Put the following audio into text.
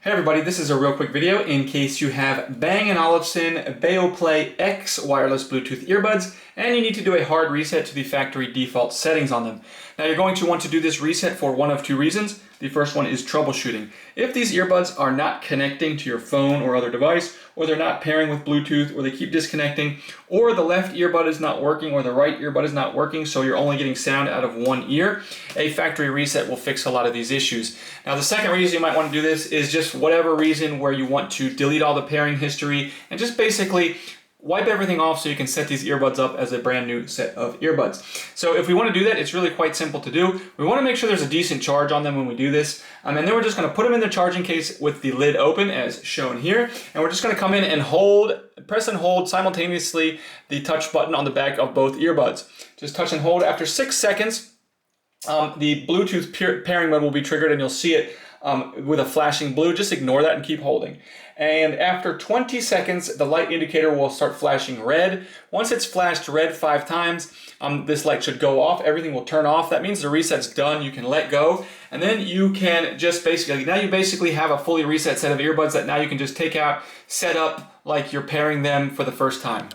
Hey everybody, this is a real quick video in case you have Bang & Olufsen BEOPLAY EX wireless Bluetooth earbuds and you need to do a hard reset to the factory default settings on them. Now you're going to want to do this reset for one of two reasons. The first one is troubleshooting. If these earbuds are not connecting to your phone or other device, or they're not pairing with Bluetooth, or they keep disconnecting, or the left earbud is not working, or the right earbud is not working, so you're only getting sound out of one ear, a factory reset will fix a lot of these issues. Now the second reason you might want to do this is just whatever reason where you want to delete all the pairing history and just basically wipe everything off so you can set these earbuds up as a brand new set of earbuds. So if we want to do that, it's really quite simple to do. We want to make sure there's a decent charge on them when we do this. And then we're just going to put them in the charging case with the lid open as shown here. And we're just going to come in and press and hold simultaneously the touch button on the back of both earbuds. Just touch and hold. After 6 seconds, the Bluetooth pairing mode will be triggered and you'll see it with a flashing blue. Just ignore that and keep holding. And after 20 seconds, the light indicator will start flashing red. Once it's flashed red 5 times, this light should go off. Everything will turn off. That means the reset's done. You can let go. And then you can just now you basically have a fully reset set of earbuds that now you can just take out, set up like you're pairing them for the first time.